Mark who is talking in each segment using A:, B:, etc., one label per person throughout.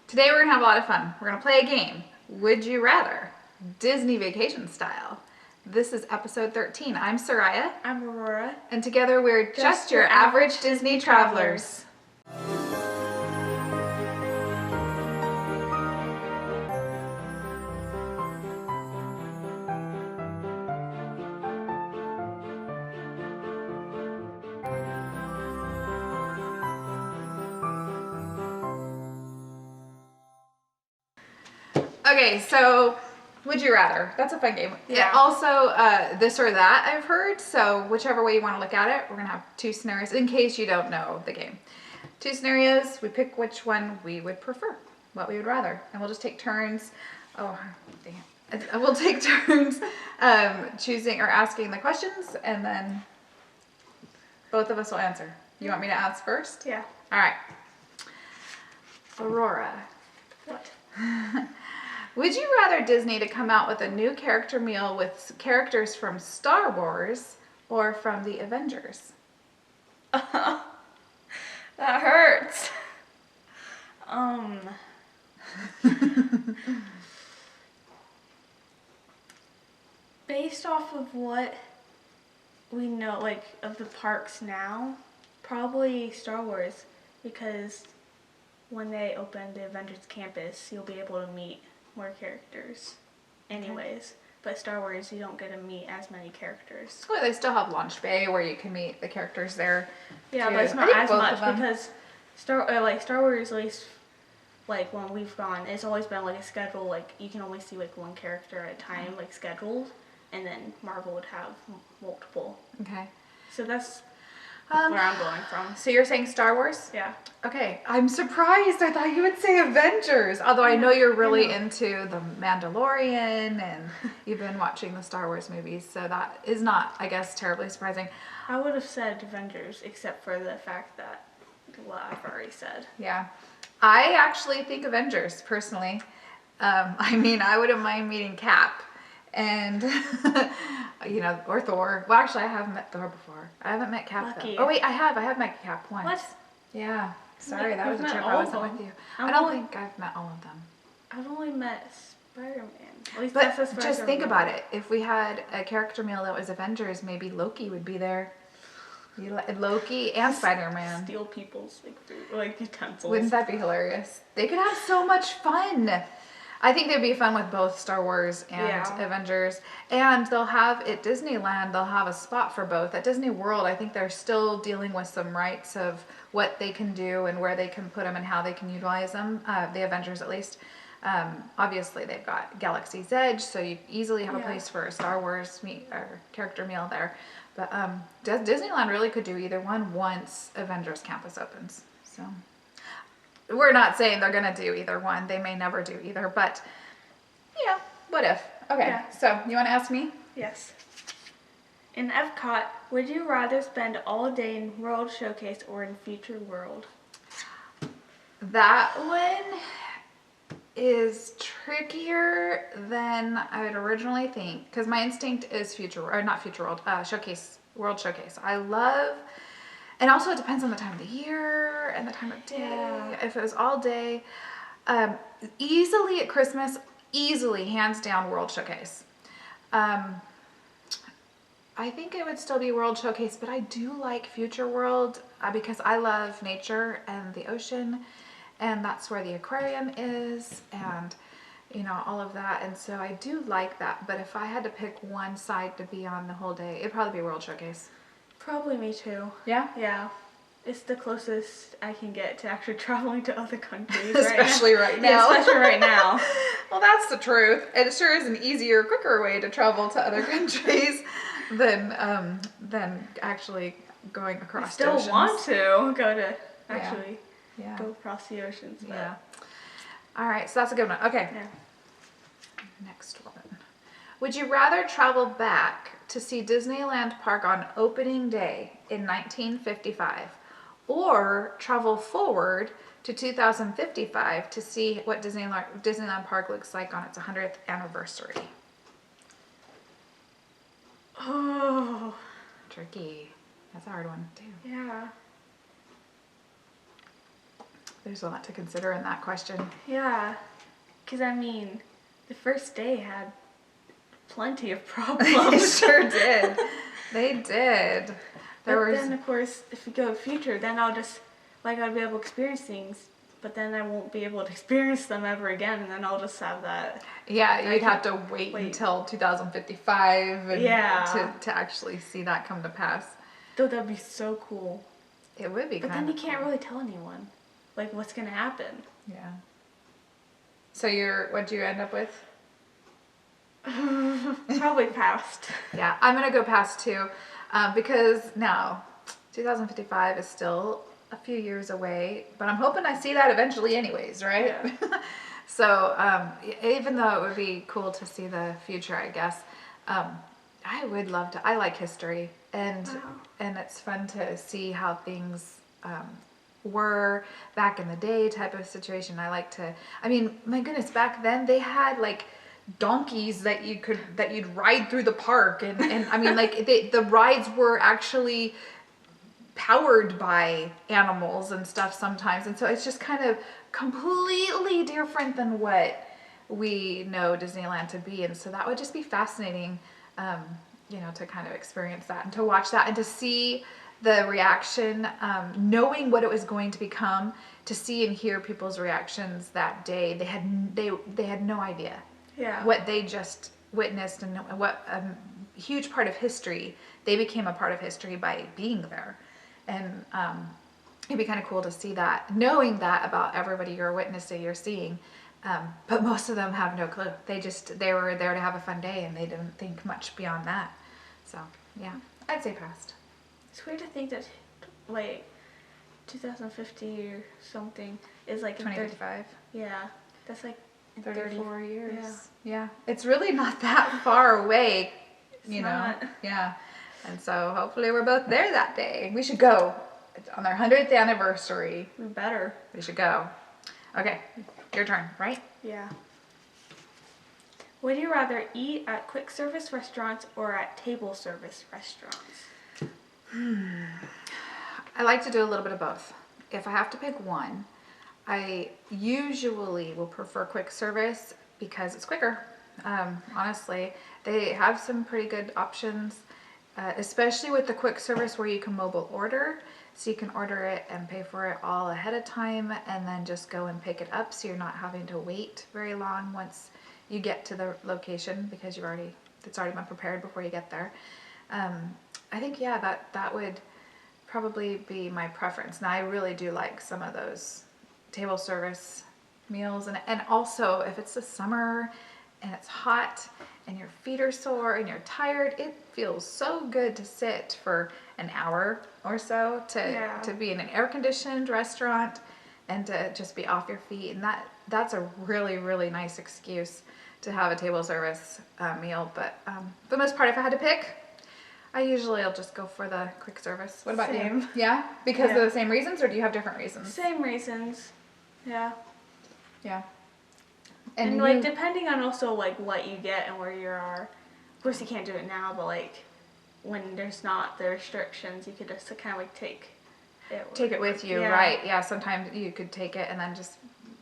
A: Today we're going to have a lot of fun. We're going to play a game. Would you rather? Disney vacation style. This is episode 13. I'm Sariah.
B: I'm Aurora.
A: And together we're just your average Disney travelers. Okay, so would you rather? That's a fun game.
B: Yeah.
A: Also, this or that I've heard. So whichever way you want to look at it, we're going to have two scenarios in case you don't know the game. Two scenarios. We pick which one we would prefer, what we would rather. And we'll just take turns. Oh, dang it. We'll take turns choosing or asking the questions, and then both of us will answer. You want me to ask first?
B: Yeah.
A: All right. Aurora.
B: What?
A: Would you rather Disney to come out with a new character meal with characters from Star Wars or from the Avengers?
B: That hurts. Based off of what we know, like, of the parks now, probably Star Wars, because when they open the Avengers campus, you'll be able to meet more characters anyways. Okay. But Star Wars, you don't get to meet as many characters.
A: Well, they still have Launch Bay where you can meet the characters there.
B: Yeah,
A: too.
B: but it's not as much because Star Wars, at least, like, when we've gone, it's always been like a schedule, like, you can only see like one character at a time, like, scheduled, and then Marvel would have multiple.
A: Okay.
B: So that's where I'm going from.
A: So you're saying Star Wars?
B: Yeah.
A: Okay. I'm surprised. I thought you would say Avengers. Although I know you're really into The Mandalorian and you've been watching the Star Wars movies. So that is not, I guess, terribly surprising.
B: I would have said Avengers, except for the fact that what I've already said.
A: Yeah. I actually think Avengers, personally. I mean, I wouldn't mind meeting Cap. And, you know, or Thor. Well, actually, I haven't met Thor before. I haven't met Cap, though. Oh, wait, I have. I have met Cap once.
B: What?
A: Yeah. Sorry, that was a
B: met
A: trip
B: all
A: I
B: of
A: wasn't
B: them.
A: with you. I don't think I've met all of them.
B: I've only met Spider-Man. At least
A: But
B: that's as far
A: just
B: as I
A: think
B: remember.
A: about it. If we had a character meal that was Avengers, maybe Loki would be there. Loki and Spider-Man.
B: Steal people's, like, food, like, utensils.
A: Wouldn't that be hilarious? They could have so much fun. I think they'd be fun with both Star Wars and Avengers. And they'll have, at Disneyland, they'll have a spot for both. At Disney World, I think they're still dealing with some rights of what they can do and where they can put them and how they can utilize them, the Avengers at least. Obviously, they've got Galaxy's Edge, so you easily have a place for a Star Wars or character meal there. But Disneyland really could do either one once Avengers Campus opens. So we're not saying they're going to do either one. They may never do either, but yeah, what if? Okay, So you want to ask me?
B: Yes. In Epcot, would you rather spend all day in World Showcase or in Future World?
A: That one is trickier than I would originally think, because my instinct is World Showcase. I love, and also it depends on the time of the year and the time of day. Yeah. If it was all day, easily at Christmas, hands down World Showcase. I think it would still be World Showcase, but I do like Future World because I love nature and the ocean, and that's where the aquarium is, and you know, all of that. And so I do like that, but if I had to pick one side to be on the whole day, it'd probably be World Showcase.
B: Probably me too.
A: Yeah?
B: Yeah. It's the closest I can get to actually traveling to other countries
A: Especially right now.
B: Yeah, especially right now.
A: Well, that's the truth. It sure is an easier, quicker way to travel to other countries than actually going across the oceans.
B: I still want to go to actually go across the oceans. But.
A: Yeah. All right, so that's a good one. Okay.
B: Yeah.
A: Next one. Would you rather travel back to see Disneyland Park on opening day in 1955 or travel forward to 2055 to see what Disneyland Park looks like on its 100th anniversary?
B: Oh.
A: Tricky. That's a hard one, too.
B: Yeah.
A: there's a lot to consider in that question.
B: Yeah, because I mean, the first day had plenty of problems.
A: They sure did. They did.
B: Then, of course, if we go to the future, then I'll just, like, I'll be able to experience things, but then I won't be able to experience them ever again, and then I'll just have that.
A: Yeah, you'd have to wait until 2055 to actually see that come to pass.
B: Though that'd be so cool.
A: It would be.
B: But then you can't really tell anyone, like, what's gonna happen.
A: Yeah. So what'd you end up with?
B: Probably past.
A: Yeah, I'm gonna go past too, because now 2055 is still a few years away, but I'm hoping I see that eventually anyways, right? Yeah. So even though it would be cool to see the future, I guess, I would love to. I like history, and it's fun to see how things were back in the day, type of situation. I mean, my goodness, back then they had like donkeys that you'd ride through the park, and I mean, like the rides were actually powered by animals and stuff sometimes, and so it's just kind of completely different than what we know Disneyland to be, and so that would just be fascinating, to kind of experience that and to watch that and to see the reaction, knowing what it was going to become, to see and hear people's reactions that day. They had no idea what they just witnessed, and what a huge part of history. They became a part of history by being there. And it'd be kind of cool to see that, knowing that about everybody you're seeing. But most of them have no clue. They were there to have a fun day, and they didn't think much beyond that. So, yeah, I'd say past.
B: It's weird to think that, like, 2050 or something is like
A: 2055.
B: Yeah, that's like
A: 34 years. Yeah. It's really not that far away, you know.
B: Not.
A: Yeah. And so hopefully we're both there that day. We should go. It's on their 100th anniversary.
B: We better.
A: We should go. Okay, your turn, right?
B: Yeah. Would you rather eat at quick service restaurants or at table service restaurants?
A: I like to do a little bit of both. If I have to pick one, I usually will prefer quick service because it's quicker. Honestly, they have some pretty good options, especially with the quick service where you can mobile order. So you can order it and pay for it all ahead of time and then just go and pick it up, so you're not having to wait very long once you get to the location, because it's already been prepared before you get there. I think, that would probably be my preference. Now, I really do like some of those table service meals, and also if it's the summer and it's hot and your feet are sore and you're tired, it feels so good to sit for an hour or so to be in an air-conditioned restaurant and to just be off your feet, and that's a really, really nice excuse to have a table service meal. But for the most part, if I had to pick, I usually will just go for the quick service. What about you? Yeah? Because of the same reasons, or do you have different reasons?
B: Same reasons. Yeah.
A: Yeah.
B: And like, depending on also like what you get and where you are. Of course, you can't do it now, but like when there's not the restrictions, you could just kind of like take it with you. Right?
A: Yeah. Sometimes you could take it and then just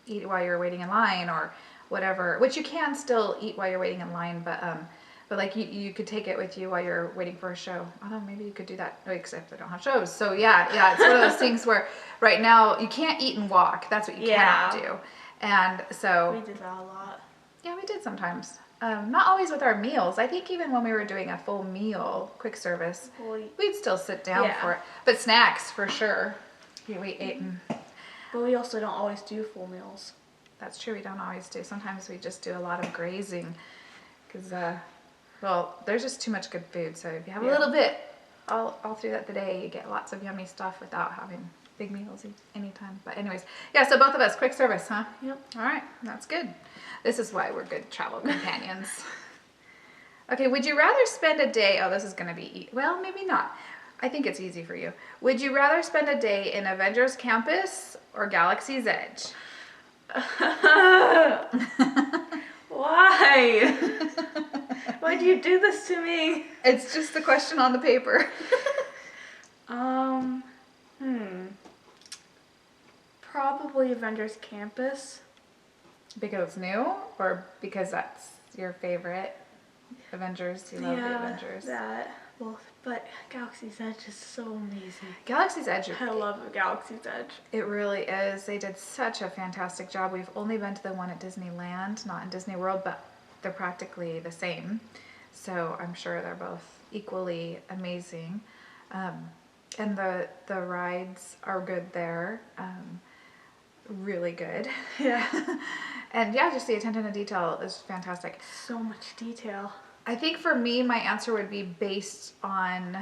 A: eat while you're waiting in line or whatever. Which you can still eat while you're waiting in line, but like you could take it with you while you're waiting for a show. Although maybe you could do that, except they don't have shows. So yeah, it's one of those things where right now you can't eat and walk. That's what you cannot do. And so
B: we did that a lot.
A: Yeah, we did sometimes. Not always with our meals. I think even when we were doing a full meal, quick service, we'd still sit down for it. But snacks, for sure. We ate.
B: But we also don't always do full meals.
A: That's true, we don't always do. Sometimes we just do a lot of grazing. Because, there's just too much good food. So if you have a little bit all through the day, you get lots of yummy stuff without having big meals anytime. But anyways, so both of us, quick service, huh?
B: Yep.
A: All right, that's good. This is why we're good travel companions. Okay, would you rather spend a day, this is going to be, well, maybe not. I think it's easy for you. Would you rather spend a day in Avengers Campus or Galaxy's Edge?
B: Why? Why do you do this to me?
A: It's just the question on the paper.
B: Probably Avengers Campus.
A: Because it's new, or because that's your favorite Avengers? You love the Avengers.
B: That. Well, but Galaxy's Edge is so amazing.
A: Galaxy's Edge.
B: I love Galaxy's Edge.
A: It really is. They did such a fantastic job. We've only been to the one at Disneyland, not in Disney World, but they're practically the same. So I'm sure they're both equally amazing. And the rides are good there. Really good.
B: Yeah.
A: And yeah, just the attention to detail is fantastic.
B: So much detail.
A: I think for me, my answer would be based on,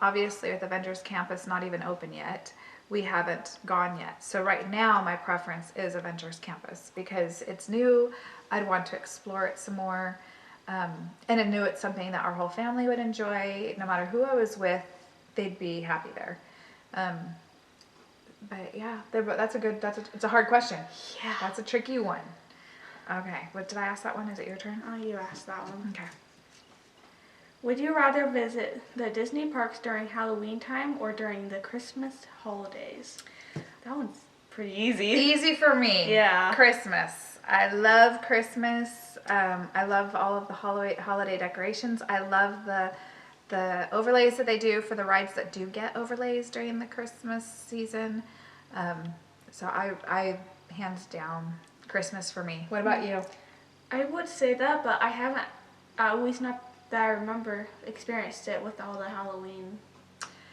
A: obviously with Avengers Campus not even open yet, we haven't gone yet. So right now my preference is Avengers Campus because it's new. I'd want to explore it some more. And I knew it's something that our whole family would enjoy. No matter who I was with, they'd be happy there. But yeah, it's a hard question.
B: Yeah.
A: That's a tricky one. Okay, what did I ask that one? Is it your turn?
B: Oh, you asked that one.
A: Okay.
B: Would you rather visit the Disney parks during Halloween time or during the Christmas holidays? That one's pretty easy.
A: Easy for me.
B: Yeah.
A: Christmas. I love Christmas. I love all of the holiday decorations. I love the overlays that they do for the rides that do get overlays during the Christmas season. So I hands down Christmas for me. What about you?
B: I would say that, but I haven't, at least not that I remember, experienced it with all the Halloween,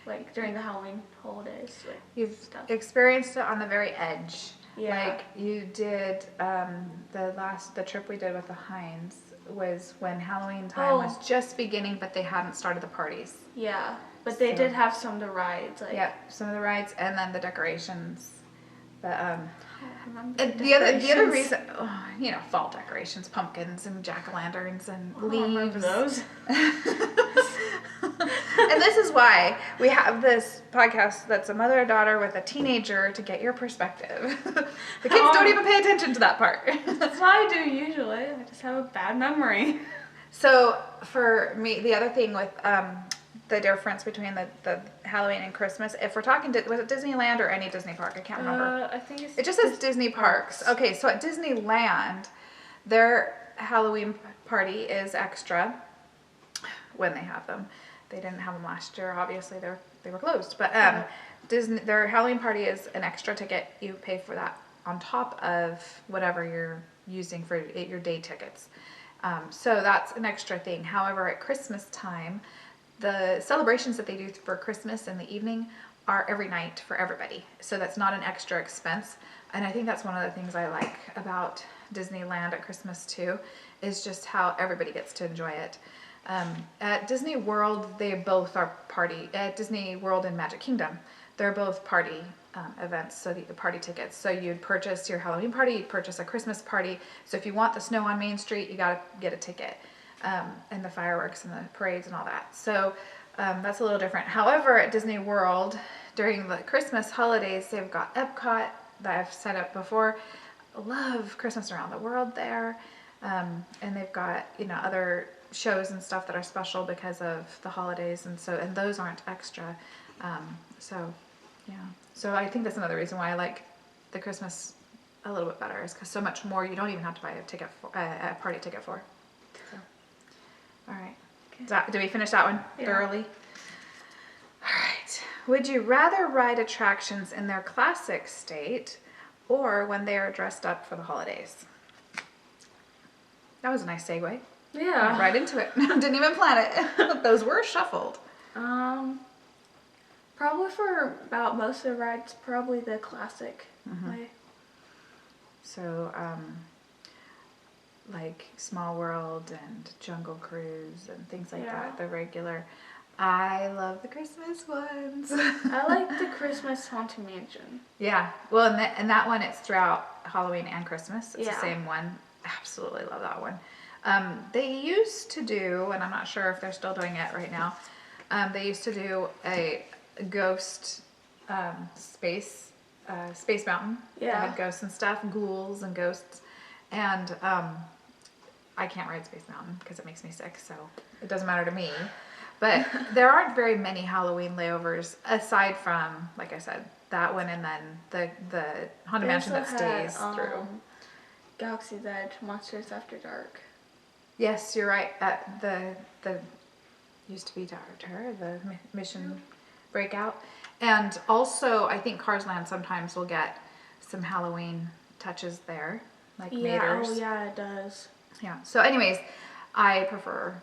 B: like during the Halloween holidays. Like,
A: You've
B: stuff.
A: experienced it on the very edge.
B: Yeah.
A: Like you did, the trip we did with the Hines was when Halloween time was just beginning, but they hadn't started the parties.
B: Yeah, but they did have some of the rides. Like,
A: yeah, some of the rides and then the decorations. But
B: the
A: other reason, fall decorations, pumpkins and jack-o'-lanterns and leaves.
B: I remember those.
A: And this is why we have this podcast that's a mother and daughter with a teenager to get your perspective. The kids don't even pay attention to that part.
B: That's what I do usually. I just have a bad memory.
A: So for me, the other thing with the difference between the Halloween and Christmas, if we're talking, was it Disneyland or any Disney park? I can't remember.
B: I think
A: it just says Disney parks. Okay, so at Disneyland, their Halloween party is extra when they have them. They didn't have them last year. Obviously, they were closed. But their Halloween party is an extra ticket. You pay for that on top of whatever you're using for your day tickets. So that's an extra thing. However, at Christmas time, the celebrations that they do for Christmas in the evening are every night for everybody. So that's not an extra expense. And I think that's one of the things I like about Disneyland at Christmas too, is just how everybody gets to enjoy it. At Disney World, they both are party. At Disney World and Magic Kingdom, they're both party events, so the party tickets. So you'd purchase your Halloween party, you'd purchase a Christmas party. So if you want the snow on Main Street, you gotta get a ticket. And the fireworks and the parades and all that. So that's a little different. However, at Disney World, during the Christmas holidays, they've got Epcot that I've set up before. Love Christmas Around the World there. And they've got, other shows and stuff that are special because of the holidays, and those aren't extra. So I think that's another reason why I like the Christmas a little bit better, is because so much more you don't even have to buy a party ticket for. So, all right. Okay. Do we finish that one thoroughly? All right. Would you rather ride attractions in their classic state or when they are dressed up for the holidays? That was a nice segue.
B: Yeah.
A: Went right into it. Didn't even plan it. Those were shuffled.
B: Probably for about most of the rides, probably the classic way.
A: So, like Small World and Jungle Cruise and things like that, the regular. I love the Christmas ones.
B: I like the Christmas Haunted Mansion.
A: Yeah. Well, and that one, it's throughout Halloween and Christmas. It's the same one. Absolutely love that one. They used to do, and I'm not sure if they're still doing it right now, they used to do a ghost space mountain.
B: Yeah.
A: They had ghosts and stuff, ghouls and ghosts. And I can't ride Space Mountain because it makes me sick, so it doesn't matter to me. But there aren't very many Halloween layovers aside from, like I said, that one, and then the Haunted Mansion that stays through.
B: Galaxy's Edge, Monsters After Dark.
A: Yes, you're right. At the used to be Terror, the Mission Breakout, and also I think Cars Land sometimes will get some Halloween touches there, like Mater's.
B: Oh yeah, it does.
A: Yeah. So, anyways, I prefer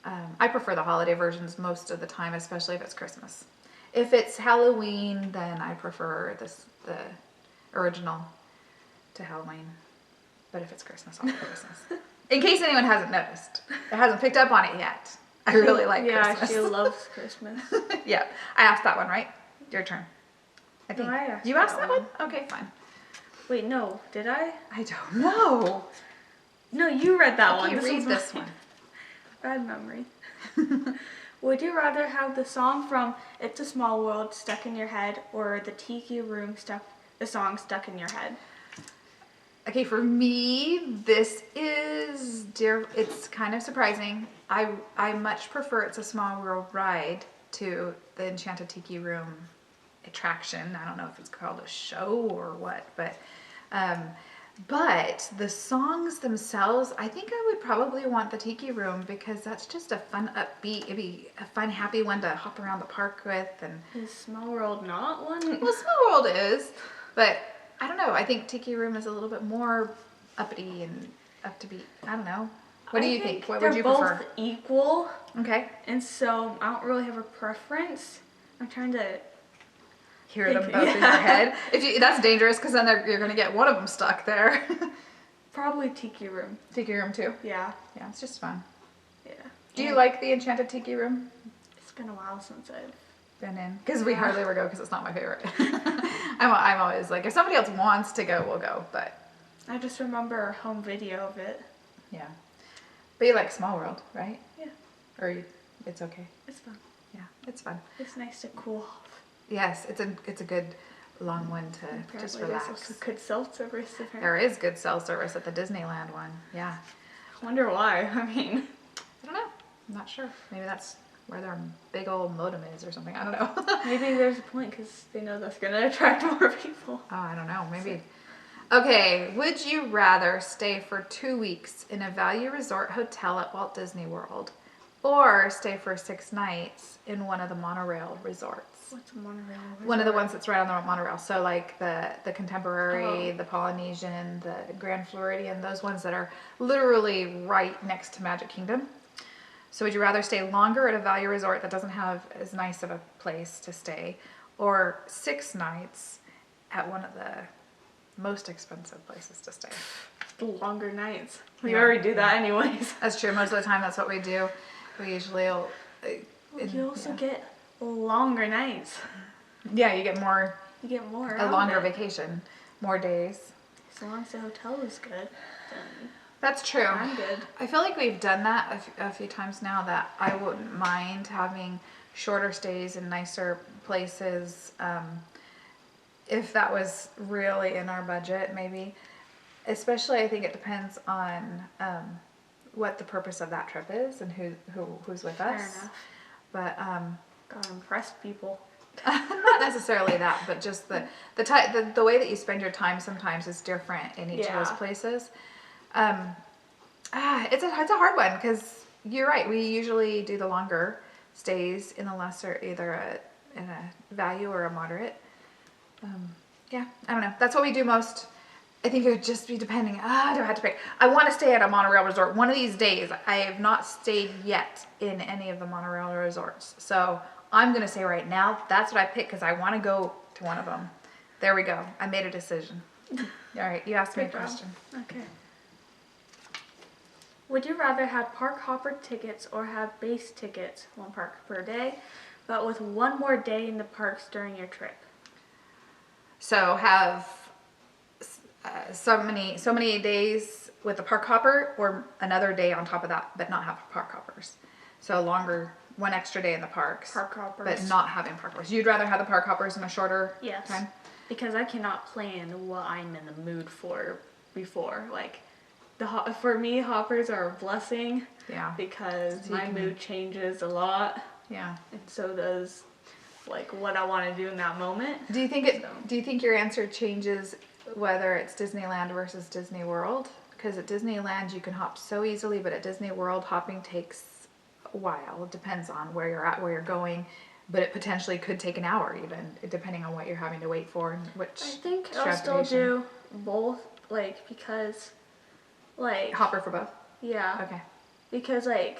A: the holiday versions most of the time, especially if it's Christmas. If it's Halloween, then I prefer the original to Halloween. But if it's Christmas, I'll do Christmas. In case anyone hasn't noticed, or hasn't picked up on it yet, I really like Christmas.
B: Yeah, she loves Christmas.
A: Yeah, I asked that one, right? Your turn. I think.
B: No, I asked
A: you asked that one? Okay, fine.
B: Wait, no, did I?
A: I don't know.
B: No, you read that one.
A: You read this one.
B: Bad memory. Would you rather have the song from It's a Small World stuck in your head, or the Tiki Room song stuck in your head?
A: Okay, for me, this is it's kind of surprising. I much prefer It's a Small World ride to the Enchanted Tiki Room attraction. I don't know if it's called a show or what, but the songs themselves, I think I would probably want the Tiki Room, because that's just a fun, upbeat, it'd be a fun, happy one to hop around the park with. And
B: Is Small World not one?
A: well, Small World is, but I don't know. I think Tiki Room is a little bit more uppity and up to beat. I don't know. What do you think? What would you prefer?
B: They're both equal.
A: Okay.
B: And so I don't really have a preference. I'm trying to
A: Hear them both in your head. That's dangerous, because then you're going to get one of them stuck there.
B: Probably Tiki Room.
A: Tiki Room too.
B: Yeah.
A: Yeah, it's just fun.
B: Yeah.
A: Do you like the Enchanted Tiki Room?
B: It's been a while since I've
A: been in, because we hardly ever go, because it's not my favorite. I'm always like, if somebody else wants to go, we'll go, but
B: I just remember a home video of it.
A: Yeah. But you like Small World, right?
B: Yeah.
A: Or it's okay.
B: It's fun.
A: Yeah, it's fun.
B: It's nice to cool off.
A: Yes, it's a good long one to just relax.
B: There's also good cell service.
A: There is good cell service at the Disneyland one. Yeah.
B: I wonder why. I mean,
A: I don't know. I'm not sure. Maybe that's where their big old modem is or something. I don't know.
B: Maybe there's a point, because they know that's going to attract more people.
A: Oh, I don't know. Maybe. Okay. Would you rather stay for 2 weeks in a value resort hotel at Walt Disney World, or stay for 6 nights in one of the monorail resorts?
B: What's a monorail resort?
A: One of the ones that's right on the monorail. So like the Contemporary, the Polynesian, the Grand Floridian, those ones that are literally right next to Magic Kingdom. So would you rather stay longer at a value resort that doesn't have as nice of a place to stay, or 6 nights at one of the most expensive places to stay?
B: The longer nights. We already do that anyways.
A: That's true. Most of the time that's what we do. We usually
B: You also get longer nights.
A: Yeah, you get more.
B: You get more.
A: A longer vacation, more days.
B: As long as the hotel is good, then
A: that's true.
B: I'm good.
A: I feel like we've done that a few times now, that I wouldn't mind having shorter stays in nicer places, if that was really in our budget, maybe. Especially, I think it depends on what the purpose of that trip is and who's with us.
B: Fair enough.
A: But
B: gotta impress people.
A: not necessarily that, but just the way that you spend your time sometimes is different in each of those places. It's a hard one, because you're right. We usually do the longer stays in the lesser, either in a value or a moderate. Yeah, I don't know. That's what we do most. I think it would just be depending. Do I have to pick? I want to stay at a monorail resort one of these days. I have not stayed yet in any of the monorail resorts. So I'm going to say right now, that's what I pick, because I want to go to one of them. There we go. I made a decision. All right, you asked me a question.
B: Okay. Would you rather have park hopper tickets or have base tickets, 1 park per day, but with 1 more day in the parks during your trip?
A: So have so many days with the park hopper, or another day on top of that, but not have park hoppers. So longer, 1 extra day in the parks.
B: Park hoppers.
A: But not having park hoppers. You'd rather have the park hoppers in a shorter time?
B: Because I cannot plan what I'm in the mood for before. Like, for me, hoppers are a blessing.
A: Yeah.
B: Because my mood changes a lot.
A: Yeah.
B: And so does like what I want to do in that moment.
A: Do you think your answer changes whether it's Disneyland versus Disney World? Because at Disneyland you can hop so easily, but at Disney World hopping takes a while. It depends on where you're at, where you're going, but it potentially could take an hour even, depending on what you're having to wait for and which.
B: I think I'll still do both, like, because, like.
A: Hopper for both?
B: Yeah.
A: Okay.
B: Because, like,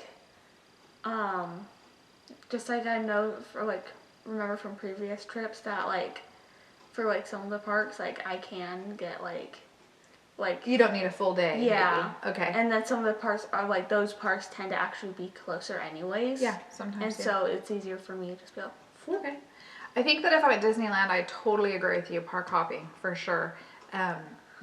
B: just like I know for, like, remember from previous trips that, like, for, like, some of the parks, like, I can get, like.
A: You don't need a full day.
B: Yeah.
A: Maybe. Okay.
B: And then some of the parks are, like, those parks tend to actually be closer anyways.
A: Yeah, sometimes.
B: And so it's easier for me to just be like,
A: okay. I think that if I'm at Disneyland, I totally agree with you, park hopping, for sure.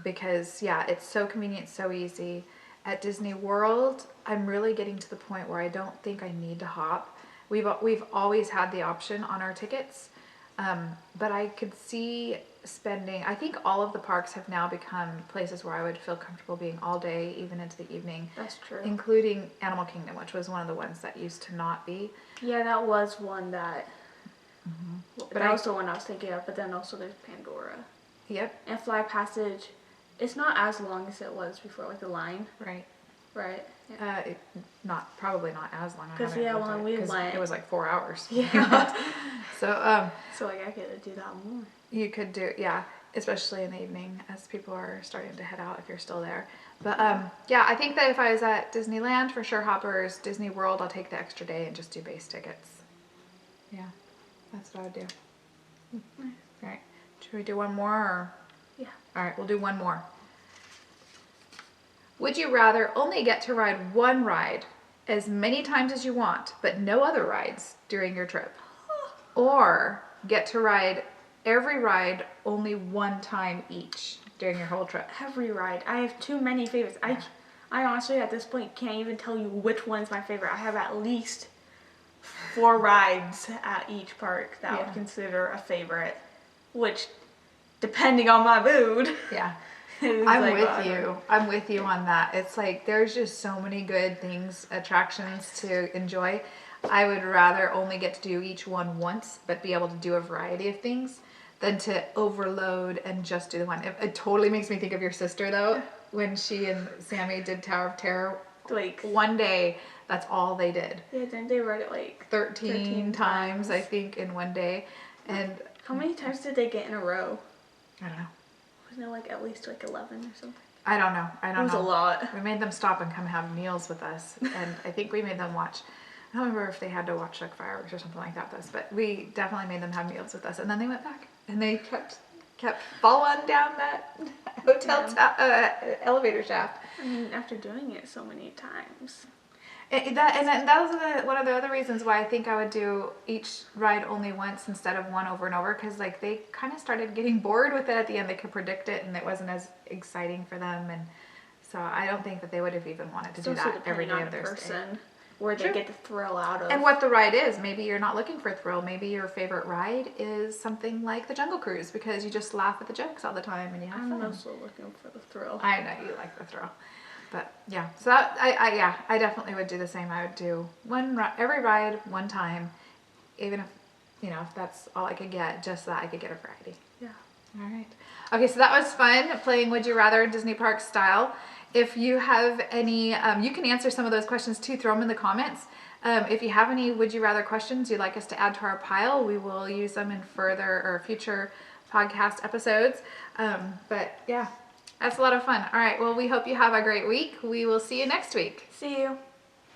A: Because, yeah, it's so convenient, so easy. At Disney World, I'm really getting to the point where I don't think I need to hop. We've always had the option on our tickets, but I could see spending, I think all of the parks have now become places where I would feel comfortable being all day, even into the evening.
B: That's true.
A: Including Animal Kingdom, which was one of the ones that used to not be.
B: Yeah, that was one that, but that was the one I was thinking of, but then also there's Pandora.
A: Yep.
B: And Fly Passage, it's not as long as it was before, like the line.
A: Right.
B: Right. Yeah.
A: Probably not as long.
B: Because when we went,
A: it was like 4 hours.
B: Yeah.
A: So
B: like I could do that more.
A: You could do, yeah, especially in the evening as people are starting to head out if you're still there. But yeah, I think that if I was at Disneyland, for sure hoppers. Disney World, I'll take the extra day and just do base tickets. Yeah, that's what I would do.
B: Nice.
A: All right, should we do one more? Or?
B: Yeah.
A: All right, we'll do one more. Would you rather only get to ride one ride as many times as you want, but no other rides during your trip? Or get to ride every ride only one time each during your whole trip?
B: Every ride. I have too many favorites.
A: Yeah.
B: I honestly at this point can't even tell you which one's my favorite. I have at least 4 rides at each park that I would consider a favorite, which, depending on my mood.
A: Yeah.
B: I'm
A: with you on that. It's like there's just so many good things, attractions to enjoy. I would rather only get to do each one once, but be able to do a variety of things than to overload and just do the one. It totally makes me think of your sister though, when she and Sammy did Tower of Terror.
B: Like
A: one day, that's all they did.
B: Yeah, then they rode it like
A: 13 times, I think, in one day. And
B: how many times did they get in a row?
A: I don't know.
B: Wasn't it like at least like 11 or something?
A: I don't know.
B: It was a lot.
A: We made them stop and come have meals with us, and I think we made them watch. I don't remember if they had to watch like fireworks or something like that with us, but we definitely made them have meals with us, and then they went back and they kept following down that hotel elevator shaft.
B: I mean, after doing it so many times.
A: That was one of the other reasons why I think I would do each ride only once instead of one over and over, because like they kind of started getting bored with it at the end. They could predict it and it wasn't as exciting for them, and so I don't think that they would have even wanted to do that every day of their stay.
B: Where they get the thrill out of.
A: And what the ride is. Maybe you're not looking for a thrill. Maybe your favorite ride is something like the Jungle Cruise because you just laugh at the jokes all the time and you have fun.
B: I'm also looking for the thrill.
A: I know you like the thrill. But yeah, so that, I definitely would do the same. I would do every ride one time, even if, if that's all I could get, just so that I could get a variety.
B: Yeah.
A: All right. Okay, so that was fun playing Would You Rather Disney Park style. If you have any, you can answer some of those questions too. Throw them in the comments. If you have any Would You Rather questions you'd like us to add to our pile, we will use them in future podcast episodes. But yeah, that's a lot of fun. All right, well, we hope you have a great week. We will see you next week.
B: See you.